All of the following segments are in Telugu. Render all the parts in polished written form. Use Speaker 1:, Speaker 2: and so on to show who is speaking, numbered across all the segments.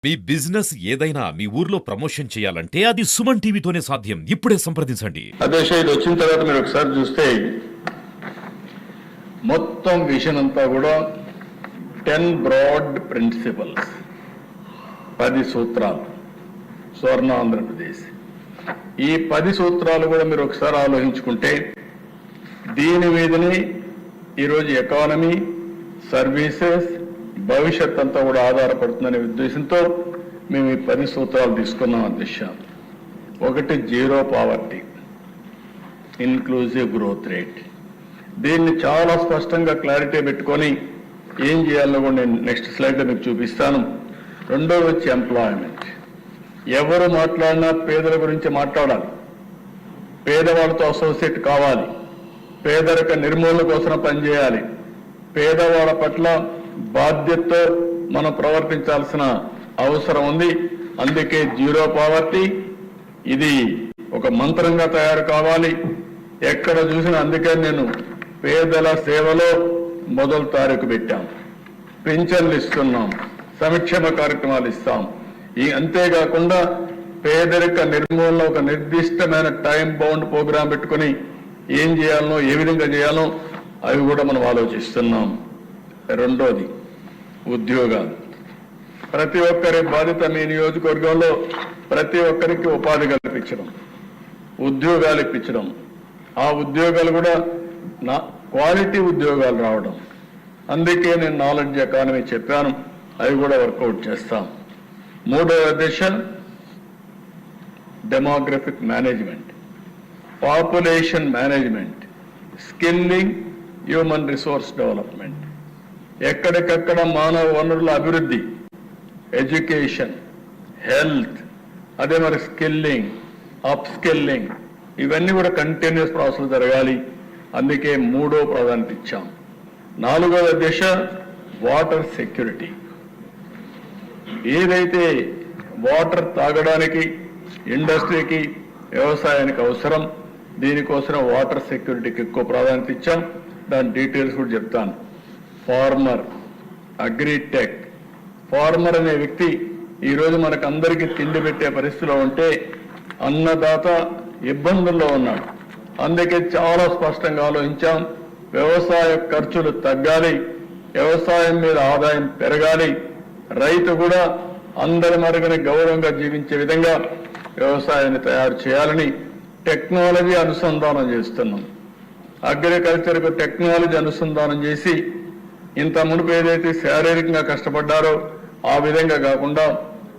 Speaker 1: మీ బిజినెస్ ఏదైనా మీ ఊర్లో ప్రమోషన్ చేయాలంటే అది సుమన్ టీవీతోనే సాధ్యం. ఇప్పుడే సంప్రదించండి.
Speaker 2: అదే ఇది వచ్చిన తర్వాత మీరు ఒకసారి చూస్తే మొత్తం విజన్ అంతా కూడా 10 బ్రాడ్ ప్రిన్సిపల్స్, 10 సూత్రాలు స్వర్ణ ఆంధ్రప్రదేశ్. ఈ 10 సూత్రాలు కూడా మీరు ఒకసారి ఆలోచించుకుంటే దీని మీదనే ఈరోజు ఎకానమీ, సర్వీసెస్, భవిష్యత్ అంతా కూడా ఆధారపడుతుందనే ఉద్దేశంతో మేము ఈ 10 సూత్రాలు తీసుకున్నాం అధ్యక్ష. ఒకటి, zero poverty, inclusive growth rate. దీన్ని చాలా స్పష్టంగా క్లారిటీ పెట్టుకొని ఏం చేయాలో కూడా నేను నెక్స్ట్ స్లైడ్లో మీకు చూపిస్తాను. రెండోది వచ్చి ఎంప్లాయ్మెంట్. ఎవరు మాట్లాడినా పేదల గురించి మాట్లాడాలి, పేదవాళ్ళతో అసోసియేట్ కావాలి, పేదరిక నిర్మూలన కోసం పనిచేయాలి, పేదవాళ్ళ పట్ల బాధ్యతతో మనం ప్రవర్తించాల్సిన అవసరం ఉంది. అందుకే జీరో పావర్టీ ఇది ఒక మంత్రంగా తయారు కావాలి. ఎక్కడ చూసినా అందుకే నేను పేదల సేవలో మొదటి తారీఖు పెట్టాం, పింఛన్లు ఇస్తున్నాం, సంక్షేమ కార్యక్రమాలు ఇస్తాం. అంతేకాకుండా పేదరిక నిర్మూలన ఒక నిర్దిష్టమైన టైం బౌండ్ ప్రోగ్రాం పెట్టుకుని ఏం చేయాలనో, ఏ విధంగా చేయాలో అవి కూడా మనం ఆలోచిస్తున్నాం. రెండోది ఉద్యోగాలు. ప్రతి ఒక్కరి బాధ్యత మీ నియోజకవర్గంలో ప్రతి ఒక్కరికి ఉపాధి కల్పించడం, ఉద్యోగాలు ఇప్పించడం. ఆ ఉద్యోగాలు కూడా క్వాలిటీ ఉద్యోగాలు రావడం. అందుకే నేను నాలెడ్జ్ ఎకానమీ చెప్పాను, అవి కూడా వర్కౌట్ చేస్తాం. మూడవ దశ demographic management, population management, skilling, human resource development. ఎక్కడికక్కడ మానవ వనరుల అభివృద్ధి, ఎడ్యుకేషన్, హెల్త్, అదే మరి స్కిల్లింగ్, అప్ స్కిల్లింగ్, ఇవన్నీ కూడా కంటిన్యూస్ ప్రాసెస్ జరగాలి. అందుకే మూడో ప్రాధాన్యత ఇచ్చాం. నాలుగవ దశ వాటర్ సెక్యూరిటీ. ఏదైతే వాటర్ తాగడానికి, ఇండస్ట్రీకి, వ్యవసాయానికి అవసరం, దీనికోసం వాటర్ సెక్యూరిటీకి ఎక్కువ ప్రాధాన్యత ఇచ్చాం. దాని డీటెయిల్స్ కూడా చెప్తాను. Farmer, agritech. ఫార్మర్ అనే వ్యక్తి ఈరోజు మనకు అందరికీ తిండి పెట్టే పరిస్థితిలో ఉంటే అన్నదాత ఇబ్బందుల్లో ఉన్నాడు. అందుకే చాలా స్పష్టంగా ఆలోచించాం. వ్యవసాయ ఖర్చులు తగ్గాలి, వ్యవసాయం మీద ఆదాయం పెరగాలి, రైతు కూడా అందరి మరుగున గౌరవంగా జీవించే విధంగా వ్యవసాయాన్ని తయారు చేయాలని టెక్నాలజీ అనుసంధానం చేస్తున్నాం. అగ్రికల్చర్కు టెక్నాలజీ అనుసంధానం చేసి ఇంత మునుపు ఏదైతే శారీరకంగా కష్టపడ్డారో ఆ విధంగా కాకుండా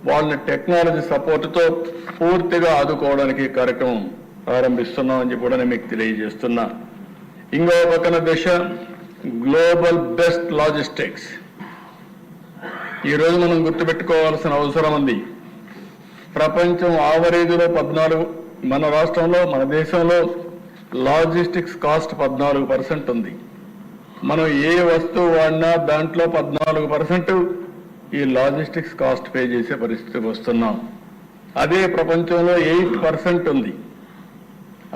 Speaker 2: వాళ్ళని టెక్నాలజీ సపోర్టుతో పూర్తిగా ఆదుకోవడానికి కార్యక్రమం ప్రారంభిస్తున్నామని చెప్పి కూడా నేను మీకు తెలియజేస్తున్నా. ఇంకో పక్కన దశ గ్లోబల్ బెస్ట్ లాజిస్టిక్స్. ఈరోజు మనం గుర్తుపెట్టుకోవాల్సిన అవసరం ఉంది. ప్రపంచం ఆవరేజ్లో 14, మన రాష్ట్రంలో, మన దేశంలో లాజిస్టిక్స్ కాస్ట్ 14% ఉంది. మనం ఏ వస్తువు వాడినా దాంట్లో 14% ఈ లాజిస్టిక్స్ కాస్ట్ పే చేసే పరిస్థితికి వస్తున్నాం. అదే ప్రపంచంలో 8% ఉంది.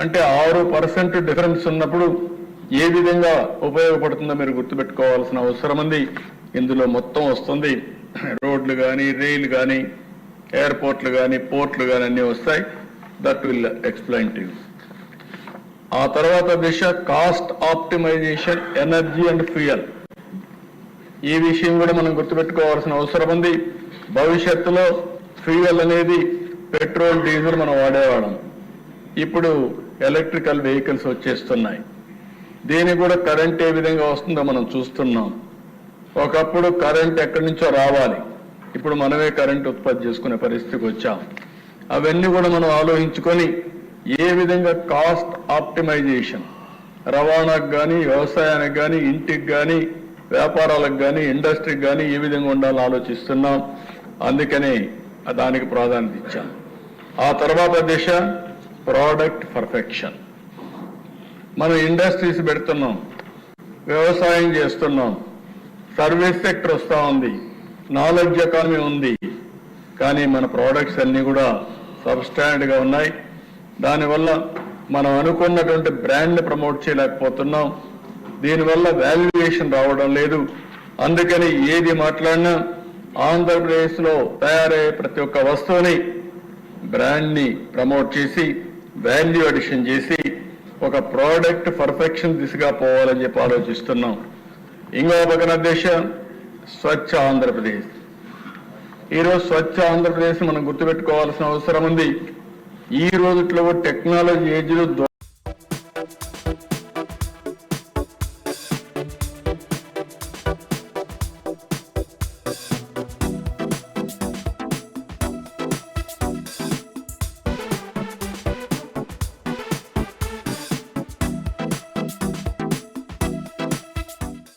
Speaker 2: అంటే 6% డిఫరెన్స్ ఉన్నప్పుడు ఏ విధంగా ఉపయోగపడుతుందో మీరు గుర్తుపెట్టుకోవాల్సిన అవసరం ఉంది. ఇందులో మొత్తం వస్తుంది. రోడ్లు కానీ, రైలు కానీ, ఎయిర్పోర్ట్లు కానీ, పోర్ట్లు కానీ అన్నీ వస్తాయి. That will explain to you. ఆ తర్వాత దిశ cost optimization, energy and fuel. ఈ విషయం కూడా మనం గుర్తుపెట్టుకోవాల్సిన అవసరం ఉంది. భవిష్యత్తులో ఫ్యూయల్ అనేది పెట్రోల్, డీజిల్ మనం వాడేవాళ్ళం. ఇప్పుడు ఎలక్ట్రికల్ వెహికల్స్ వచ్చేస్తున్నాయి. దీనికి కూడా కరెంట్ ఏ విధంగా వస్తుందో మనం చూస్తున్నాం. ఒకప్పుడు కరెంట్ ఎక్కడి నుంచో రావాలి, ఇప్పుడు మనమే కరెంట్ ఉత్పత్తి చేసుకునే పరిస్థితికి వచ్చాం. అవన్నీ కూడా మనం ఆలోచించుకొని ఏ విధంగా కాస్ట్ ఆప్టిమైజేషన్ రవాణాకు కానీ, వ్యవసాయానికి కానీ, ఇంటికి కానీ, వ్యాపారాలకు కానీ, ఇండస్ట్రీకి కానీ ఏ విధంగా ఉండాలని ఆలోచిస్తున్నాం. అందుకనే దానికి ప్రాధాన్యత ఇచ్చాం. ఆ తర్వాత దిశ ప్రోడక్ట్ పర్ఫెక్షన్. మనం ఇండస్ట్రీస్ పెడుతున్నాం, వ్యవసాయం చేస్తున్నాం, సర్వీస్ సెక్టర్ వస్తూ ఉంది, నాలెడ్జ్ ఎకానమీ ఉంది. కానీ మన ప్రోడక్ట్స్ అన్నీ కూడా సబ్స్టాండర్డ్గా ఉన్నాయి. దానివల్ల మనం అనుకున్నటువంటి బ్రాండ్ని ప్రమోట్ చేయలేకపోతున్నాం. దీనివల్ల వాల్యుయేషన్ రావడం లేదు. అందుకని ఏది మాట్లాడినా ఆంధ్రప్రదేశ్లో తయారయ్యే ప్రతి ఒక్క వస్తువుని బ్రాండ్ని ప్రమోట్ చేసి వాల్యూ అడిషన్ చేసి ఒక ప్రోడక్ట్ పర్ఫెక్షన్ దిశగా పోవాలని చెప్పి ఆలోచిస్తున్నాం. ఇంకో పక్కన దేశం స్వచ్ఛ ఆంధ్రప్రదేశ్. ఈరోజు స్వచ్ఛ ఆంధ్రప్రదేశ్ మనం గుర్తుపెట్టుకోవాల్సిన అవసరం ఉంది. ఈ రోజుట్లో టెక్నాలజీ ఏజ్లో